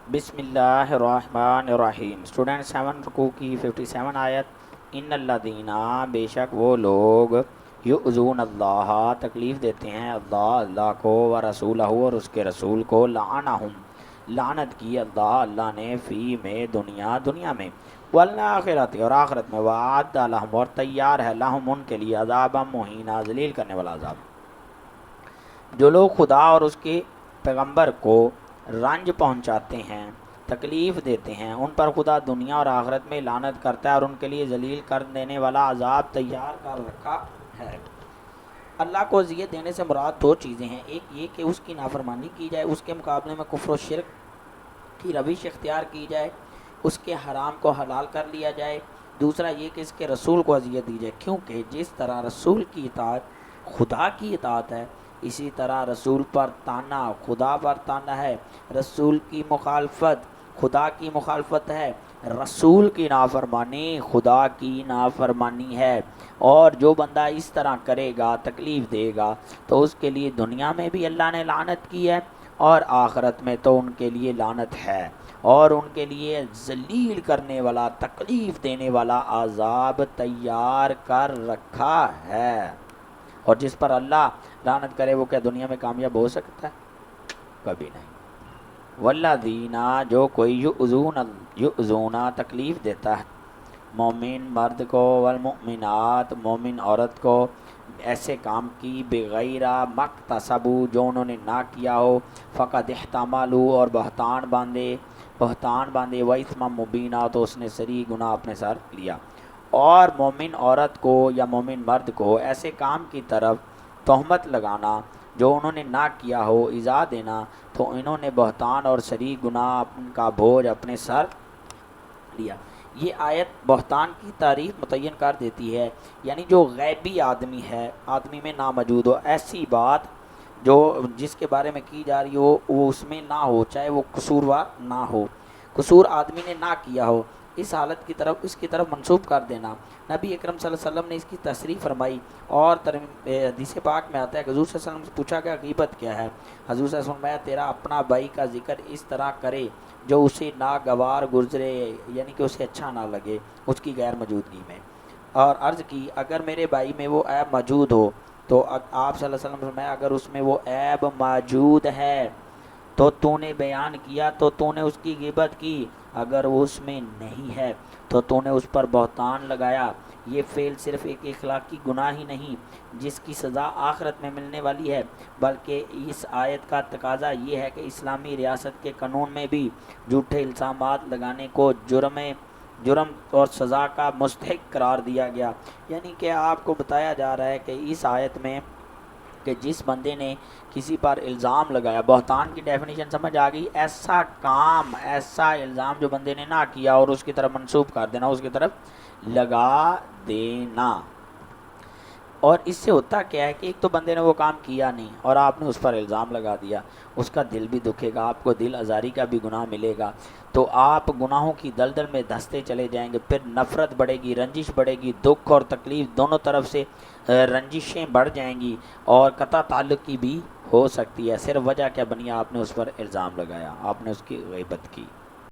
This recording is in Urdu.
بسم اللہ الرحمن الرحیم۔ اسٹوڈنٹ 7 رکوع کی 57 آیت۔ ان الذین، بے شک وہ لوگ، یؤذون اللہ، تکلیف دیتے ہیں اللہ کو، و رسولہ، اور اس کے رسول کو، لعنہم، لعنت کی اللہ نے، فی میں دنیا میں، والآخرت، اور آخرت میں، وعد لہم، اور تیار ہے، لہم ان کے لیے، عذابا مہینہ، ذلیل کرنے والا عذاب۔ جو لوگ خدا اور اس کے پیغمبر کو رنج پہنچاتے ہیں، تکلیف دیتے ہیں، ان پر خدا دنیا اور آخرت میں لعنت کرتا ہے اور ان کے لیے ذلیل کر دینے والا عذاب تیار کر رکھا ہے۔ اللہ کو اذیت دینے سے مراد دو چیزیں ہیں، ایک یہ کہ اس کی نافرمانی کی جائے، اس کے مقابلے میں کفر و شرک کی روش اختیار کی جائے، اس کے حرام کو حلال کر لیا جائے۔ دوسرا یہ کہ اس کے رسول کو اذیت دی جائے، کیونکہ جس طرح رسول کی اطاعت خدا کی اطاعت ہے، اسی طرح رسول پر تانا خدا پر تانا ہے، رسول کی مخالفت خدا کی مخالفت ہے، رسول کی نافرمانی خدا کی نافرمانی ہے۔ اور جو بندہ اس طرح کرے گا، تکلیف دے گا، تو اس کے لیے دنیا میں بھی اللہ نے لعنت کی ہے اور آخرت میں تو ان کے لیے لعنت ہے، اور ان کے لیے ذلیل کرنے والا، تکلیف دینے والا عذاب تیار کر رکھا ہے۔ اور جس پر اللہ لعنت کرے وہ کیا دنیا میں کامیاب ہو سکتا ہے؟ کبھی نہیں۔ والذین، جو کوئی یؤذون، تکلیف دیتا ہے مومن مرد کو، والمؤمنات، مومن عورت کو، ایسے کام کی، بغیر مکتسبوا، جو انہوں نے نہ کیا ہو، فقد احتملوا، اور بہتان باندھے، وَإِثْمًا مُبِينًا، تو اس نے صریح گناہ اپنے سر لیا۔ اور مومن عورت کو یا مومن مرد کو ایسے کام کی طرف تہمت لگانا جو انہوں نے نہ کیا ہو، ایذا دینا، تو انہوں نے بہتان اور صریح گناہ کا بوجھ اپنے سر لیا۔ یہ آیت بہتان کی تعریف متعین کر دیتی ہے، یعنی جو غیبی آدمی ہے، آدمی میں ناموجود ہو، ایسی بات جو جس کے بارے میں کی جا رہی ہو وہ اس میں نہ ہو، چاہے وہ قصوروار نہ ہو، قصور آدمی نے نہ کیا ہو، اس حالت کی طرف اس کی طرف منسوب کر دینا۔ نبی اکرم صلی اللہ علیہ وسلم نے اس کی تصریح فرمائی، اور حدیث پاک میں آتا ہے کہ حضور صلی اللہ علیہ وسلم سے پوچھا گیا غیبت کیا ہے؟ حضور صلی اللہ علیہ وسلم نے فرمایا تیرا اپنا بھائی کا ذکر اس طرح کرے جو اسے ناگوار گزرے، یعنی کہ اسے اچھا نہ لگے اس کی غیر موجودگی میں۔ اور عرض کی اگر میرے بھائی میں وہ عیب موجود ہو تو آپ صلی اللہ علیہ وسلم نے فرمایا اگر اس میں وہ عیب موجود ہے تو تو نے بیان کیا تو تو نے اس کی غیبت کی، اگر وہ اس میں نہیں ہے تو تو نے اس پر بہتان لگایا۔ یہ فعل صرف ایک اخلاقی گناہ ہی نہیں جس کی سزا آخرت میں ملنے والی ہے، بلکہ اس آیت کا تقاضا یہ ہے کہ اسلامی ریاست کے قانون میں بھی جھوٹے الزامات لگانے کو جرم اور سزا کا مستحق قرار دیا گیا۔ یعنی کہ آپ کو بتایا جا رہا ہے کہ اس آیت میں کہ جس بندے نے کسی پر الزام لگایا، بہتان کی ڈیفینیشن سمجھ آ گئی، ایسا کام، ایسا الزام جو بندے نے نہ کیا اور اس کی طرف منسوب کر دینا، اس کی طرف لگا دینا۔ اور اس سے ہوتا کیا ہے کہ ایک تو بندے نے وہ کام کیا نہیں اور آپ نے اس پر الزام لگا دیا، اس کا دل بھی دکھے گا، آپ کو دل آزاری کا بھی گناہ ملے گا، تو آپ گناہوں کی دلدل میں دھنستے چلے جائیں گے، پھر نفرت بڑھے گی، رنجش بڑھے گی، دکھ اور تکلیف دونوں طرف سے رنجشیں بڑھ جائیں گی، اور قطع تعلق کی بھی ہو سکتی ہے۔ صرف وجہ کیا بنی؟ آپ نے اس پر الزام لگایا، آپ نے اس کی غیبت کی۔